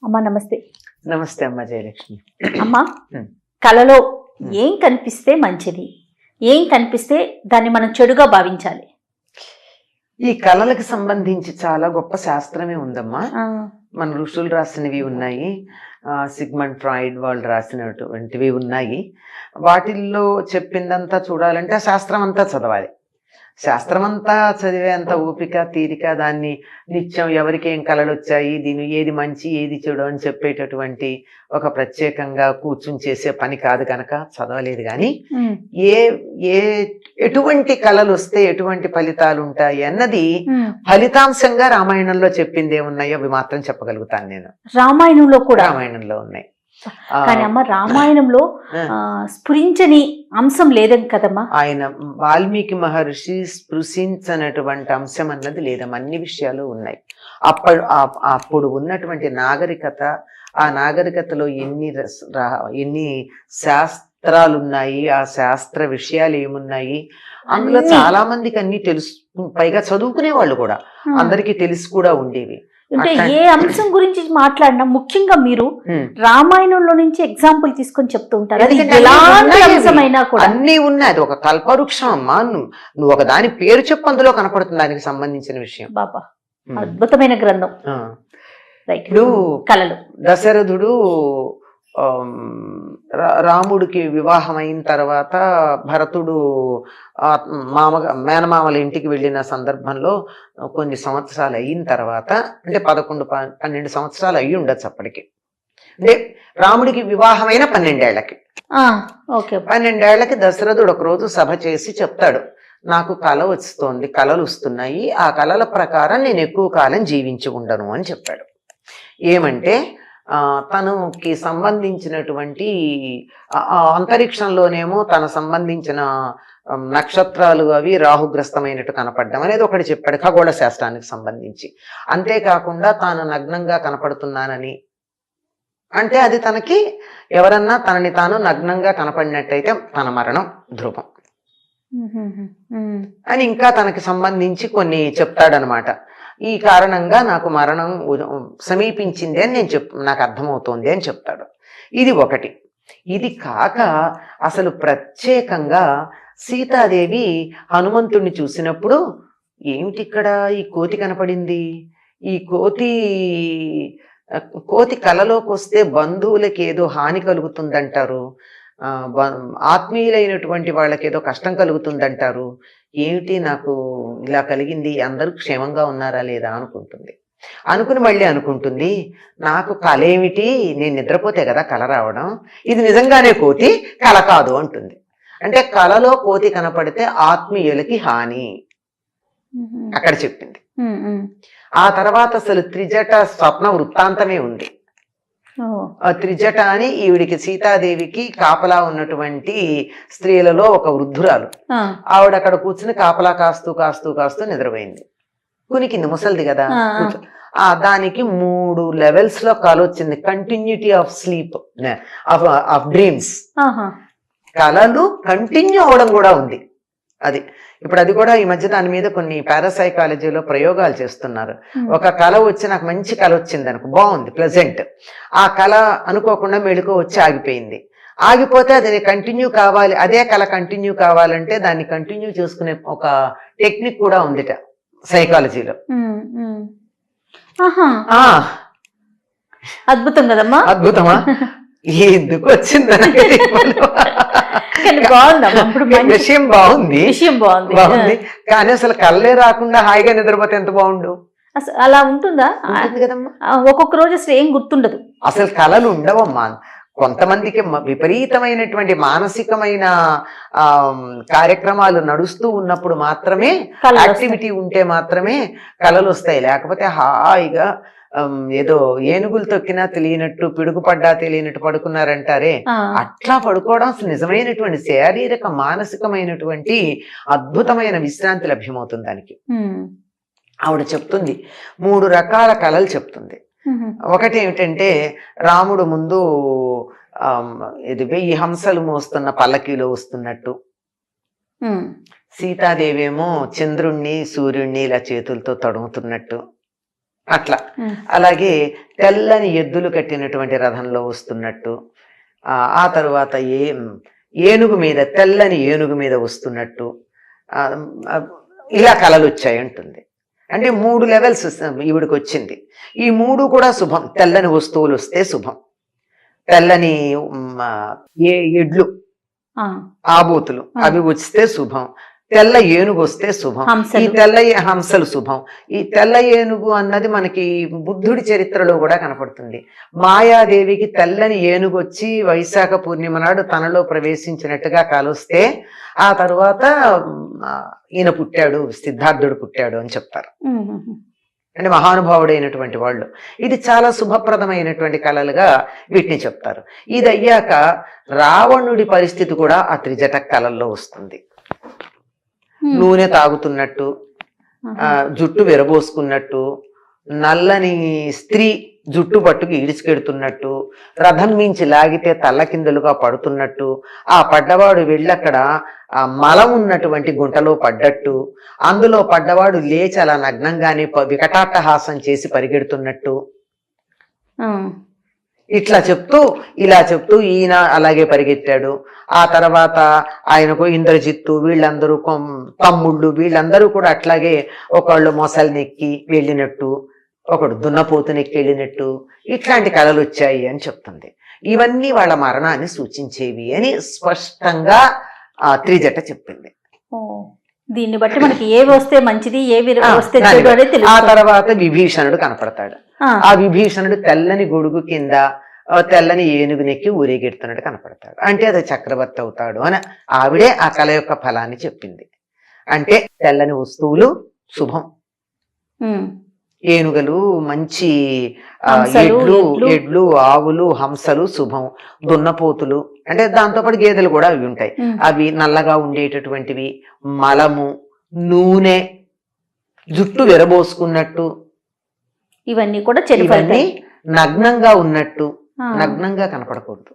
అమ్మా నమస్తే. నమస్తే అమ్మ జయలక్ష్మి. అమ్మా, కళలో ఏం కనిపిస్తే మంచిది, ఏం కనిపిస్తే దాన్ని మనం చెడుగా భావించాలి? ఈ కళలకు సంబంధించి చాలా గొప్ప శాస్త్రమే ఉందమ్మా. మన ఋషులు రాసినవి ఉన్నాయి, సిగ్మండ్ ఫ్రాయిడ్ వాళ్ళు రాసినటువంటివి ఉన్నాయి. వాటిల్లో చెప్పిందంతా చూడాలంటే ఆ శాస్త్రం అంతా చదవాలి. శాస్త్రం అంతా చదివేంత ఓపిక తీరిక, దాన్ని నిత్యం ఎవరికి ఏం కళలు వచ్చాయి, దీని ఏది మంచి ఏది చెడు అని చెప్పేటటువంటి ఒక ప్రత్యేకంగా కూర్చుని చేసే పని కాదు కనుక చదవలేదు. కానీ ఎటువంటి కళలు వస్తే ఎటువంటి ఫలితాలు ఉంటాయి అన్నది ఫలితాంశంగా రామాయణంలో చెప్పింది ఏమున్నాయో అవి మాత్రం చెప్పగలుగుతాను నేను. రామాయణంలో కూడా రామాయణంలో ఉన్నాయి. కానీ అమ్మ, రామాయణంలో స్ఫురించని అంశం లేదని కదమ్మా. ఆయన వాల్మీకి మహర్షి స్పృశించనటువంటి అంశం అన్నది లేదమ్మా. అన్ని విషయాలు ఉన్నాయి. అప్పుడు ఉన్నటువంటి నాగరికత, ఆ నాగరికతలో ఎన్ని శాస్త్రాలు ఉన్నాయి, ఆ శాస్త్ర విషయాలు ఏమున్నాయి అందులో చాలా మందికి అన్ని తెలుసు. పైగా చదువుకునే వాళ్ళు కూడా అందరికీ తెలిసి కూడా ఉండేవి. అంటే ఏ అంశం గురించి మాట్లాడినా ముఖ్యంగా మీరు రామాయణంలో నుంచి ఎగ్జాంపుల్ తీసుకొని చెప్తూ ఉంటారు. అన్ని ఉన్నాయి. అది ఒక కల్పవృక్షం అమ్మా. నువ్వు ఒక దాని పేరు చెప్పు, అందులో కనపడుతుంది దానికి సంబంధించిన విషయం. బాబా, అద్భుతమైన గ్రంథం. ఇప్పుడు కళలు దశరథుడు రాముడికి వివాహం అయిన తర్వాత భరతుడు మేనమామల ఇంటికి వెళ్ళిన సందర్భంలో కొన్ని సంవత్సరాలు అయిన తర్వాత, అంటే 11-12 సంవత్సరాలు అయ్యి ఉండొచ్చు అప్పటికి. అంటే రాముడికి వివాహమైన 12 ఏళ్లకి 12 ఏళ్లకి దశరథుడు ఒకరోజు సభ చేసి చెప్తాడు, నాకు కళ వస్తోంది, కళలు వస్తున్నాయి, ఆ కళల ప్రకారం నేను ఎక్కువ కాలం జీవించి ఉండను అని చెప్పాడు. ఏమంటే తనకి సంబంధించినటువంటి అంతరిక్షంలోనేమో తన సంబంధించిన నక్షత్రాలు అవి రాహుగ్రస్తమైనట్టు కనపడడం అనేది ఒకటి చెప్పాడు, ఖగోళ శాస్త్రానికి సంబంధించి. అంతేకాకుండా తాను నగ్నంగా కనపడుతున్నానని, అంటే అది తనకి ఎవరన్నా తనని తాను నగ్నంగా కనపడినట్టయితే తన మరణం ధ్రువం అని ఇంకా తనకి సంబంధించి కొన్ని చెప్తాడనమాట. ఈ కారణంగా నాకు మరణం సమీపించింది అని నాకు అర్థమవుతోంది అని చెప్తాడు. ఇది ఒకటి. ఇది కాక అసలు ప్రత్యేకంగా సీతాదేవి హనుమంతుడిని చూసినప్పుడు ఏమిటి ఇక్కడ ఈ కోతి కనపడింది, ఈ కోతి కలలోకి వస్తే బంధువులకి ఏదో హాని కలుగుతుందంటారు, ఆత్మీయులైనటువంటి వాళ్ళకి ఏదో కష్టం కలుగుతుందంటారు, ఏమిటి నాకు ఇలా కలిగింది, అందరూ క్షేమంగా ఉన్నారా లేదా అనుకుంటుంది. అనుకుని మళ్ళీ అనుకుంటుంది, నాకు కళ ఏమిటి, నేను నిద్రపోతే కదా కళ రావడం, ఇది నిజంగానే కోతి, కళ కాదు అంటుంది. అంటే కళలో కోతి కనపడితే ఆత్మీయులకి హాని అక్కడ చెప్పింది. ఆ తర్వాత అసలు త్రిజట స్వప్న వృత్తాంతమే ఉంది. త్రిజట అని ఈవిడికి సీతాదేవికి కాపలా ఉన్నటువంటి స్త్రీలలో ఒక వృద్ధురాలు. ఆవిడ అక్కడ కూర్చుని కాపలా కాస్తూ కాస్తూ కాస్తూ నిద్రపోయింది. కునికింది, ముసలిది కదా. దానికి 3 లెవెల్స్ లో కళ వచ్చింది. Continuity of sleep, of dreams. కళలు కంటిన్యూ అవడం కూడా ఉంది. అది ఇప్పుడు అది కూడా ఈ మధ్య దాని మీద కొన్ని పారాసైకాలజీలో ప్రయోగాలు చేస్తున్నారు. ఒక కళ వచ్చి నాకు మంచి కళ వచ్చింది అనుకో, బాగుంది, ప్లెజెంట్. ఆ కళ అనుకోకుండా మెళుకో వచ్చి ఆగిపోయింది. ఆగిపోతే అది కంటిన్యూ కావాలి, అదే కళ కంటిన్యూ కావాలంటే దాన్ని కంటిన్యూ చేసుకునే ఒక టెక్నిక్ కూడా ఉందిట సైకాలజీలో. అద్భుతం కదమ్మా. అద్భుతమా? ఎందుకు వచ్చింది విషయం బాగుంది కానీ అసలు కళ్ళే రాకుండా హాయిగా నిద్రపోతే ఎంత బాగుండు. అసలు అలా ఉంటుందా? కదమ్మా. ఒక్కొక్క రోజు అసలు ఏం గుర్తుండదు, అసలు కళలు ఉండవమ్మా. కొంతమందికి విపరీతమైనటువంటి మానసికమైన కార్యక్రమాలు నడుస్తూ ఉన్నప్పుడు మాత్రమే, యాక్టివిటీ ఉంటే మాత్రమే కళలు వస్తాయి. లేకపోతే హాయిగా ఏదో ఏనుగులు తొక్కినా తెలియనట్టు, పిడుగుపడ్డా తెలియనట్టు పడుకున్నారంటారే, అట్లా పడుకోవడం అసలు నిజమైనటువంటి శారీరక మానసికమైనటువంటి అద్భుతమైన విశ్రాంతి లభ్యమవుతుంది దానికి. ఆవిడ చెప్తుంది 3 రకాల కళలు చెప్తుంది. ఒకటి ఏమిటంటే రాముడు ముందు ఇది 1000 హంసలు మోస్తున్న పల్లకీలో వస్తున్నట్టు, సీతాదేవి ఏమో చంద్రుణ్ణి సూర్యుణ్ణి ఇలా చేతులతో తడుముతున్నట్టు, అట్లా. అలాగే తెల్లని ఎద్దులు కట్టినటువంటి రథంలో వస్తున్నట్టు, ఆ తర్వాత ఏనుగు మీద, తెల్లని ఏనుగు మీద వస్తున్నట్టు, ఇలా కళలు వచ్చాయి అంటుంది. అంటే 3 లెవెల్స్ ఈవిడికి వచ్చింది. ఈ 3 కూడా శుభం. తెల్లని వస్తువులు వస్తే శుభం, తెల్లని ఎడ్లు ఆబోతులు అవి వస్తే శుభం, తెల్ల ఏనుగు వస్తే శుభం, ఈ తెల్ల హంసలు శుభం. ఈ తెల్ల ఏనుగు అన్నది మనకి బుద్ధుడి చరిత్రలో కూడా కనపడుతుంది. మాయాదేవికి తెల్లని ఏనుగు వచ్చి వైశాఖ పూర్ణిమ నాడు తనలో ప్రవేశించినట్టుగా కాలుస్తే ఆ తరువాత ఈయన పుట్టాడు, సిద్ధార్థుడు పుట్టాడు అని చెప్తారు. అంటే మహానుభావుడైనటువంటి వాళ్ళు. ఇది చాలా శుభప్రదమైనటువంటి కళలుగా వీటిని చెప్తారు. ఇది అయ్యాక రావణుడి పరిస్థితి కూడా ఆ త్రిజట కళల్లో వస్తుంది. నూనె తాగుతున్నట్టు, జుట్టు విరబోసుకున్నట్టు, నల్లని స్త్రీ జుట్టు పట్టుకు ఈడ్చుకెడుతున్నట్టు, రథం మించి లాగితే తల్లకిందులుగా పడుతున్నట్టు, ఆ పడ్డవాడు వెళ్ళక్కడ ఆ మలం ఉన్నటువంటి గుంటలో పడ్డట్టు, అందులో పడ్డవాడు లేచి అలా నగ్నంగానే వికటాట్టహాసం చేసి పరిగెడుతున్నట్టు, ఇట్లా చెప్తూ ఇలా చెప్తూ ఈయన అలాగే పరిగెత్తాడు. ఆ తర్వాత ఆయనకు ఇంద్రజిత్తు వీళ్ళందరూ తమ్ముళ్ళు వీళ్ళందరూ కూడా అట్లాగే ఒకళ్ళు మొసలినెక్కి వెళ్ళినట్టు, ఒకడు దున్నపోతునెక్కి వెళ్ళినట్టు, ఇట్లాంటి కళలు వచ్చాయి అని చెప్తుంది. ఇవన్నీ వాళ్ళ మరణాన్ని సూచించేవి అని స్పష్టంగా త్రిజట చెప్పింది. దీన్ని బట్టి మనకి ఏవి వస్తే మంచిది, ఏవి వస్తే చెడు అనేది తెలుస్తుంది. ఆ తర్వాత విభీషణుడు కనపడతాడు. ఆ విభీషణుడు తెల్లని గొడుగు కింద తెల్లని ఏనుగునెక్కి ఊరేగెడుతున్నట్టు కనపడతాడు. అంటే అది చక్రవర్తి అవుతాడు అని ఆవిడే ఆ కళ యొక్క ఫలాన్ని చెప్పింది. అంటే తెల్లని వస్తువులు శుభం, ఏనుగలు మంచి, ఎడ్లు ఆవులు హంసలు శుభం, దున్నపోతులు అంటే దాంతోపాటు గేదెలు కూడా అవి ఉంటాయి, అవి నల్లగా ఉండేటటువంటివి, మలము, నూనె, జుట్టు విరబోసుకున్నట్టు, ఇవన్నీ కూడా ఇవన్నీ నగ్నంగా ఉన్నట్టు, నగ్నంగా కనపడకూడదు,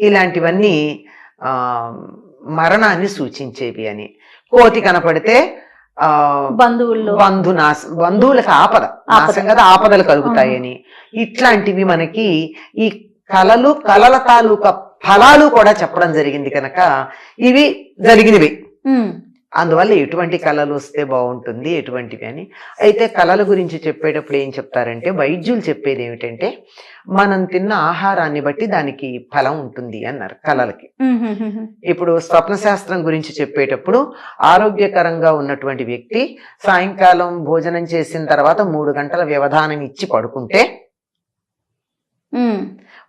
ఇలాంటివన్నీ మరణాన్ని సూచించేవి అని. కోతి కనపడితే బంధువులకు ఆపద నాశం కదా, ఆపదలు కలుగుతాయని. ఇట్లాంటివి మనకి ఈ కళల తాలూకా ఫలాలు కూడా చెప్పడం జరిగింది కనుక ఇవి జరిగినవి. అందువల్ల ఎటువంటి కళలు వస్తే బాగుంటుంది ఎటువంటివి అని. అయితే కళల గురించి చెప్పేటప్పుడు ఏం చెప్తారంటే, వైద్యులు చెప్పేది ఏమిటంటే మనం తిన్న ఆహారాన్ని బట్టి దానికి ఫలం ఉంటుంది అన్నారు కళలకి. ఇప్పుడు స్వప్న శాస్త్రం గురించి చెప్పేటప్పుడు ఆరోగ్యకరంగా ఉన్నటువంటి వ్యక్తి సాయంకాలం భోజనం చేసిన తర్వాత 3 గంటల వ్యవధానం ఇచ్చి పడుకుంటే,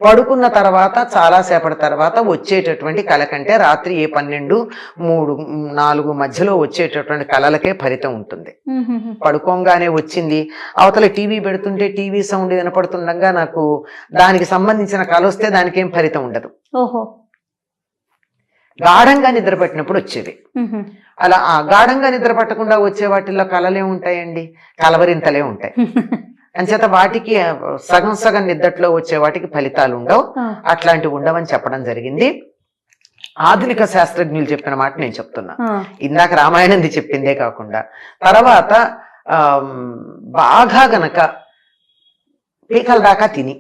పడుకున్న తర్వాత చాలా సేపటి తర్వాత వచ్చేటటువంటి కళ కంటే రాత్రి 12, 3, 4 మధ్యలో వచ్చేటటువంటి కళలకే ఫలితం ఉంటుంది. పడుకోగానే వచ్చింది, అవతల టీవీ పెడుతుంటే టీవీ సౌండ్ వినపడుతుండగా నాకు దానికి సంబంధించిన కళ వస్తే దానికి ఏం ఫలితం ఉండదు. గాఢంగా నిద్ర పట్టినప్పుడు వచ్చేది. అలా ఆ గాఢంగా నిద్ర పట్టకుండా వచ్చే వాటిల్లో కళలే ఉంటాయండి, కలవరింతలే ఉంటాయి. అంచేత వాటికి సగం నిద్రలో వచ్చే వాటికి ఫలితాలు ఉండవు, అట్లాంటివి ఉండవని చెప్పడం జరిగింది. ఆధునిక శాస్త్రజ్ఞులు చెప్పిన మాట నేను చెప్తున్నా, ఇందాక రామాయణంది చెప్పిందే కాకుండా. తర్వాత బాగా గనక పీకల దాకా తిని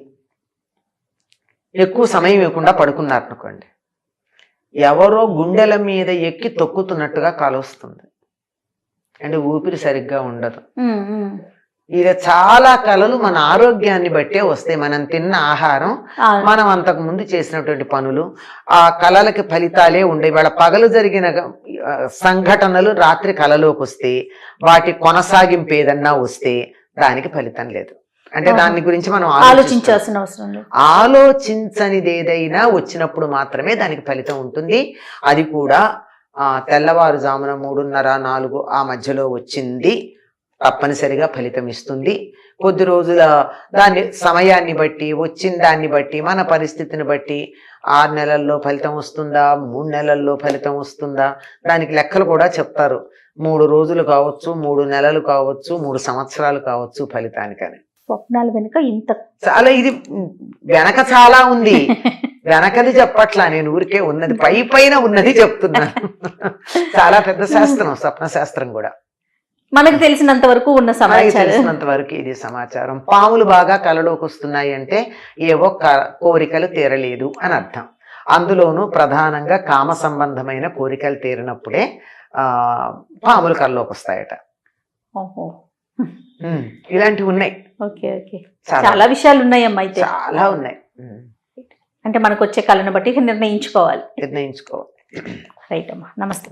ఎక్కువ సమయం ఇవ్వకుండా పడుకున్నారు అనుకోండి, ఎవరో గుండెల మీద ఎక్కి తొక్కుతున్నట్టుగా కాలొస్తుంది, అంటే ఊపిరి సరిగ్గా ఉండదు. ఇది చాలా కళలు మన ఆరోగ్యాన్ని బట్టే వస్తాయి. మనం తిన్న ఆహారం, మనం అంతకు ముందు చేసినటువంటి పనులు, ఆ కళలకి ఫలితాలే ఉండే. వాళ్ళ పగలు జరిగిన సంఘటనలు రాత్రి కళలోకి వస్తే, వాటి కొనసాగింపు ఏదన్నా వస్తే దానికి ఫలితం లేదు. అంటే దాని గురించి మనం ఆలోచించాల్సిన అవసరం లేదు. ఆలోచించనిది ఏదైనా వచ్చినప్పుడు మాత్రమే దానికి ఫలితం ఉంటుంది. అది కూడా తెల్లవారుజామున 3:30, 4 ఆ మధ్యలో వచ్చింది తప్పనిసరిగా ఫలితం ఇస్తుంది. కొద్ది రోజుల దాని సమయాన్ని బట్టి, వచ్చిన దాన్ని బట్టి, మన పరిస్థితిని బట్టి 6 నెలల్లో ఫలితం వస్తుందా, 3 నెలల్లో ఫలితం వస్తుందా, దానికి లెక్కలు కూడా చెప్తారు. 3 రోజులు కావచ్చు, 3 నెలలు కావచ్చు, 3 సంవత్సరాలు కావచ్చు ఫలితానికని. స్వప్నాల వెనుక ఇంత చాలా ఇది వెనక చాలా ఉంది. వెనకది చెప్పట్లా, నేను ఊరికే ఉన్నది పైన ఉన్నది చెప్తున్నాను. చాలా పెద్ద శాస్త్రం స్వప్న శాస్త్రం కూడా. మనకు తెలిసినంత వరకు ఉన్న మనకి సమాచారం. తెలిసినంత వరకు ఇది సమాచారం. పాములు బాగా కలలోకి వస్తున్నాయి అంటే ఏవో కోరికలు తీరలేదు అని అర్థం. అందులోనూ ప్రధానంగా కామ సంబంధమైన కోరికలు తీరినప్పుడే పాములు కలలోకి వస్తాయట. ఓహో. ఇలాంటివి ఉన్నాయి, ఓకే ఓకే, చాలా విషయాలు ఉన్నాయమ్మా అయితే. చాలా ఉన్నాయి. అంటే మనకు వచ్చే కళను బట్టి నిర్ణయించుకోవాలి. నిర్ణయించుకోవాలి. రైట్ అమ్మా, నమస్తే.